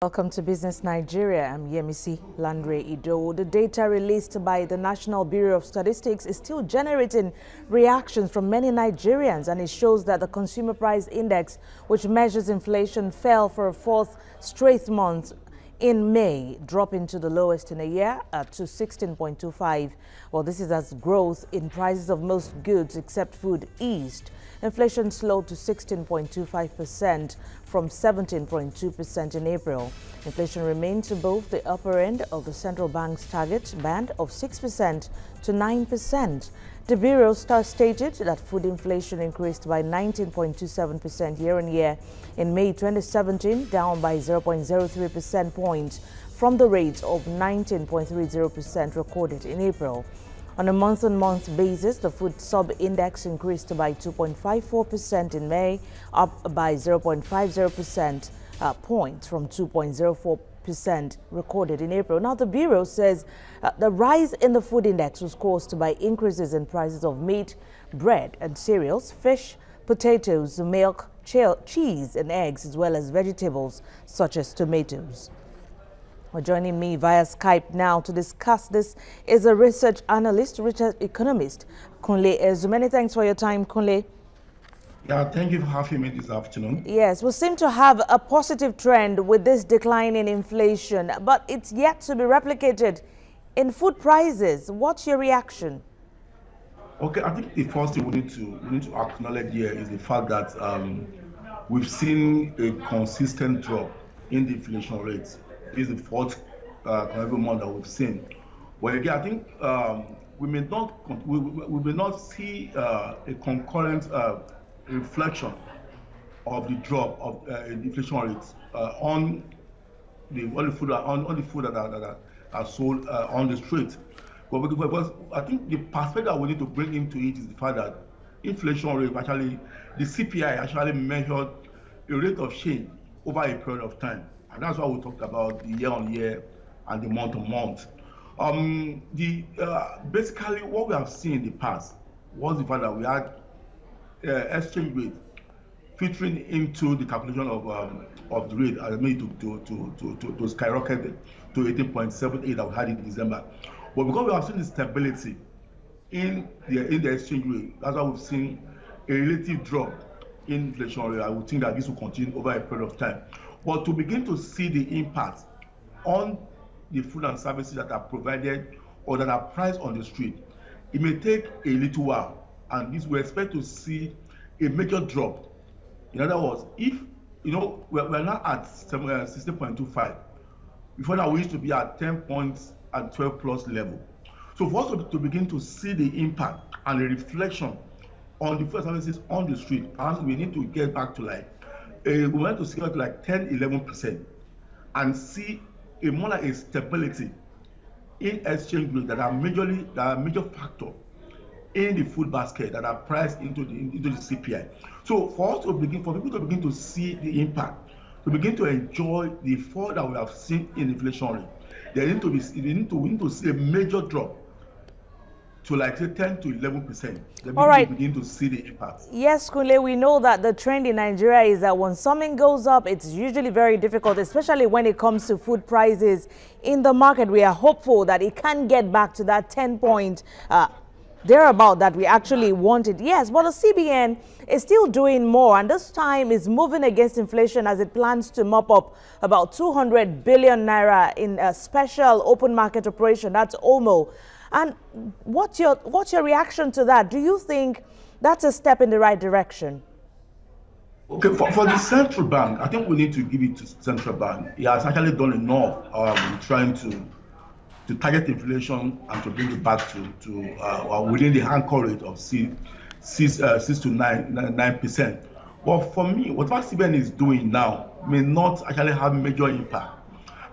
Welcome to Business Nigeria. I'm Yemisi Landre-Ido. The data released by the National Bureau of Statistics is still generating reactions from many Nigerians, and it shows that the Consumer Price Index, which measures inflation, fell for a fourth straight month in May, dropping to the lowest in a year to 16.25. Well, this is as growth in prices of most goods except food eased. Inflation slowed to 16.25% from 17.2% in April. Inflation remains above the upper end of the central bank's target band of 6% to 9%. The Bureau stated that food inflation increased by 19.27% year-on-year in May 2017, down by 0.03 percentage points from the rate of 19.30% recorded in April. On a month-on-month basis, the food sub-index increased by 2.54% in May, up by 0.50% points from 2.04% recorded in April. Now, the Bureau says the rise in the food index was caused by increases in prices of meat, bread and cereals, fish, potatoes, milk, cheese and eggs, as well as vegetables such as tomatoes. Well, joining me via Skype now to discuss this is a research analyst, research economist, Kunle Ezun. Many thanks for your time, Kunle. Yeah, thank you for having me this afternoon. Yes, we seem to have a positive trend with this decline in inflation, but it's yet to be replicated in food prices. What's your reaction? Okay, I think the first thing we need to acknowledge here is the fact that we've seen a consistent drop in the inflation rates. This is the fourth consecutive month that we've seen. Well, again, I think we may not see a concurrent reflection of the drop of the inflation rates on the food that are sold on the street. But because I think the perspective that we need to bring into it is the fact that inflation rate actually, the CPI actually measured a rate of change over a period of time. And that's why we talked about the year-on-year and the month-on-month. Basically, what we have seen in the past was the fact that we had exchange rate featuring into the calculation of the rate, and made to skyrocket to 18.78 that we had in December. But because we have seen the stability in the exchange rate, that's why we've seen a relative drop in inflation rate. I would think that this will continue over a period of time. But to begin to see the impact on the food and services that are provided or that are priced on the street, it may take a little while, and this we expect to see a major drop. In other words, if we're now at 16.25, before now we used to be at 10 points at 12 plus level. So for us to begin to see the impact and the reflection on the food services on the street, perhaps we need to get back to we want to see like 10-11% and see more like a stability in exchange rate that are major factor in the food basket that are priced into the CPI. So for people to begin to see the impact, to begin to enjoy the fall that we have seen in inflation rate, we need to see a major drop to like say 10 to 11%. All right. Begin to see the impact. Yes, Kunle, we know that the trend in Nigeria is that when something goes up, it's usually very difficult, especially when it comes to food prices in the market. We are hopeful that it can get back to that 10-point thereabout that we actually wanted. Yes, but the CBN is still doing more, and this time is moving against inflation as it plans to mop up about 200 billion naira in a special open market operation. That's OMO. And what's your reaction to that? Do you think that's a step in the right direction? Okay, for the central bank, I think we need to give it to the central bank. It has actually done enough trying to target inflation and to bring it back to within the anchor rate of 6 to 9%. But for me, what CBN is doing now may not actually have major impact,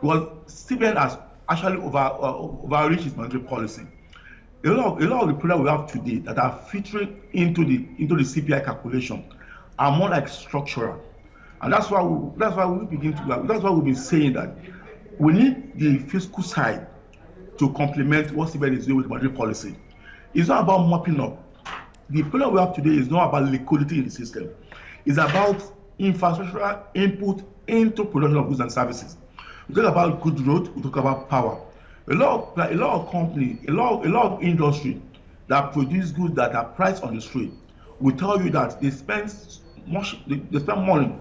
because CBN has actually overreached its monetary policy. A lot of the products we have today that are featuring into the CPI calculation are more like structural, and that's why we've been saying that we need the fiscal side to complement what CBN is doing with monetary policy. It's not about mopping up. The problem we have today is not about liquidity in the system. It's about infrastructural input into production of goods and services. We talk about good road, we talk about power. A lot of companies, a lot of industry that produce goods that are priced on the street will tell you that they spend they spend money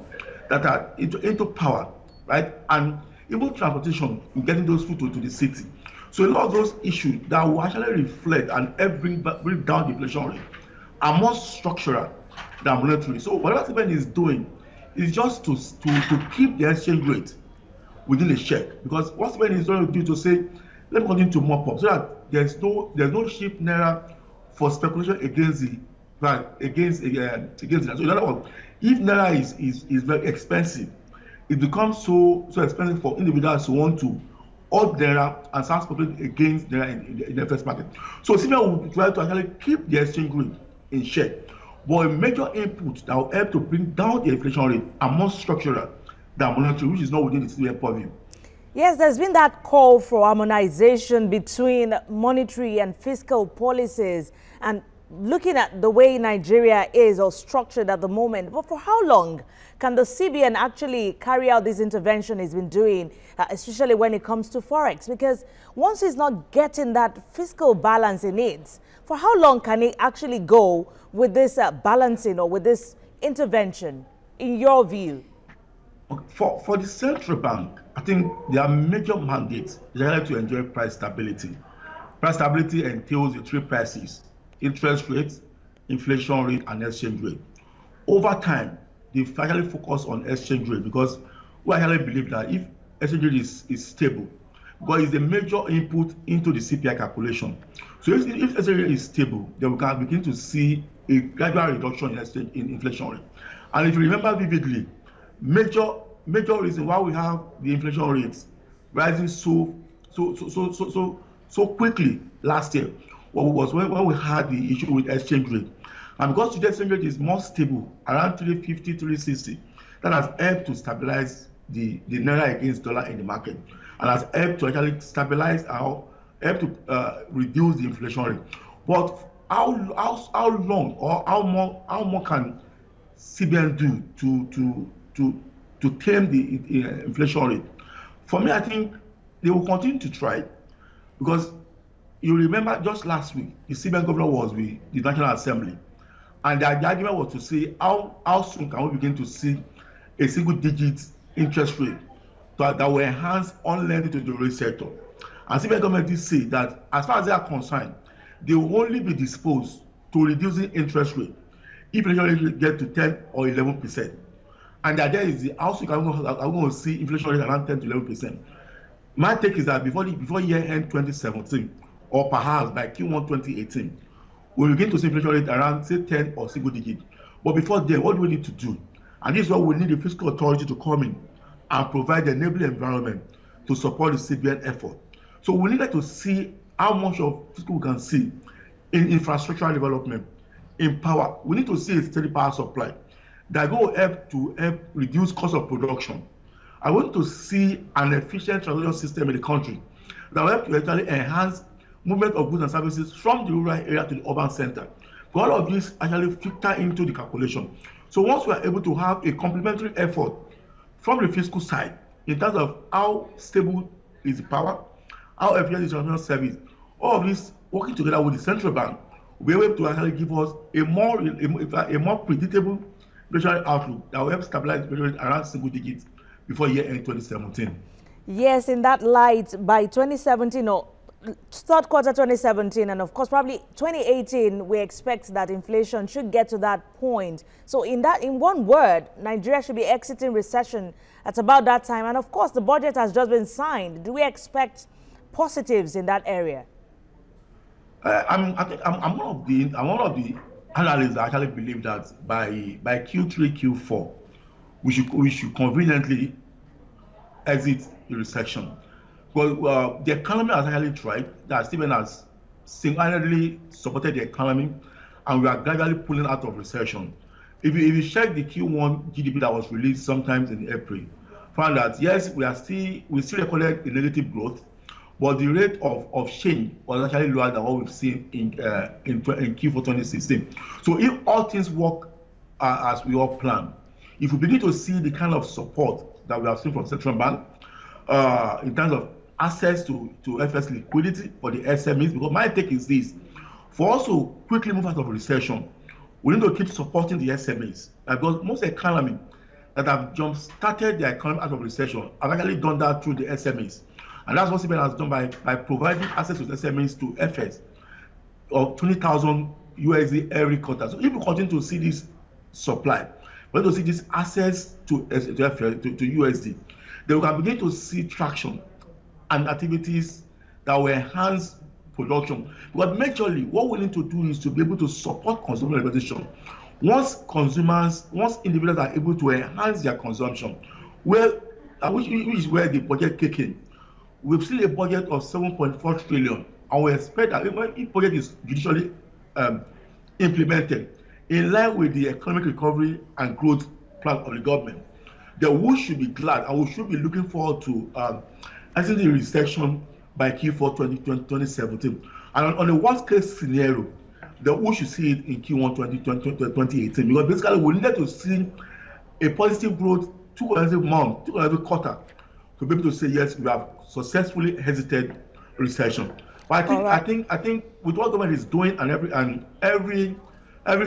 that are into power, right? And even transportation in getting those food to the city. So a lot of those issues that will actually reflect and help bring down the inflation rate are more structural than monetary. So whatever CBN is doing is just to keep the exchange rate within a check, because what CBN is trying to do to say, let me continue to mop up so that there's no shift naira for speculation against the right against the. So in other words, if naira is very expensive, it becomes so expensive for individuals who want to hold naira and start speculating against naira in the FX market. So CBN will try to actually keep the exchange rate in check, but a major input that will help to bring down the inflation rate are more structural than monetary, which is not within the CBN purview. Yes, there's been that call for harmonization between monetary and fiscal policies, and looking at the way Nigeria is or structured at the moment. But for how long can the CBN actually carry out this intervention it's been doing, especially when it comes to Forex? Because once it's not getting that fiscal balance it needs, for how long can it actually go with this balancing or with this intervention, in your view? For the central bank, I think their major mandate is to enjoy price stability. Price stability entails the three prices: interest rate, inflation rate, and exchange rate. Over time, they actually focus on exchange rate because we actually believe that if exchange rate is stable, because it's a major input into the CPI calculation. So if exchange rate is stable, then we can begin to see a gradual reduction in inflation rate. And if you remember vividly, major reason why we have the inflation rates rising so quickly last year was when we had the issue with exchange rate. And because today's exchange rate is more stable, around 350, 360, that has helped to stabilize the naira against dollar in the market, and has helped to actually stabilize help to reduce the inflation rate. But how long or how more can CBN do to tame the inflation rate? For me, I think they will continue to try, because you remember just last week, the CBN governor was with the National Assembly, and the argument was to say how soon can we begin to see a single-digit interest rate that will enhance on lending to the real sector. And CBN government did say that as far as they are concerned, they will only be disposed to reducing interest rate if inflation rate get to 10 or 11%. And the idea is the how soon are we going to see inflation rate around 10 to 11%. My take is that before year end 2017, or perhaps by Q1 2018, we'll begin to see inflation rate around, say, 10 or single digit. But before then, what do we need to do? And this is what we need the fiscal authority to come in and provide the enabling environment to support the CBN effort. So we needed to see how much of fiscal we can see in infrastructural development, in power. We need to see a steady power supply that will help reduce cost of production. I want to see an efficient transportation system in the country that will help to actually enhance movement of goods and services from the rural area to the urban center. All of this actually factor into the calculation. So once we are able to have a complementary effort from the fiscal side in terms of how stable is the power, how efficient is the transportation service, all of this working together with the central bank will be able to actually give us a more predictable inflationary outlook that will help stabilize the rate around single digits before year end 2017. Yes, in that light, by 2017 or third quarter 2017, and of course probably 2018, we expect that inflation should get to that point. So in one word, Nigeria should be exiting recession at about that time. And of course, the budget has just been signed. Do we expect positives in that area? I'm one of the analysts that actually believe that by Q3, Q4, we should conveniently exit the recession. Well, the economy has actually tried. That Stephen has single-handedly supported the economy, and we are gradually pulling out of recession. If you check the Q1 GDP that was released sometimes in April, found that yes, we still recorded a negative growth, but the rate of change was actually lower than what we've seen in Q4 2016. So if all things work as we all plan, if we begin to see the kind of support that we have seen from central bank, in terms of access to FS liquidity for the SMEs. Because my take is this: for us to quickly move out of recession, we need to keep supporting the SMEs. Because most economies that have jump-started their economy out of recession have actually done that through the SMEs. And that's what CBN has done by providing access to SMEs to FS of 20,000 USD every quarter. So if we continue to see this supply, we're going to see this access to USD, then we can begin to see traction and activities that will enhance production. But majorly, what we need to do is to be able to support consumer regulation. Once individuals are able to enhance their consumption, which is where the budget kick in. We've seen a budget of 7.4 trillion, and we expect that if budget is judicially implemented in line with the economic recovery and growth plan of the government, then we should be glad and we should be looking forward to ending the recession by Q4 2017. And on the worst case scenario, then we should see it in Q1 2018, because basically we needed to see a positive growth 2 months, 2 quarter, to be able to say yes, we have successfully exited recession. But I think with what government is doing and every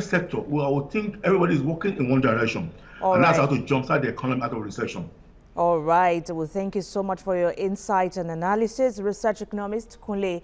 sector, I would think everybody is working in one direction, that's how to jumpstart the economy out of recession. All right. Well, thank you so much for your insight and analysis. Research economist Kunle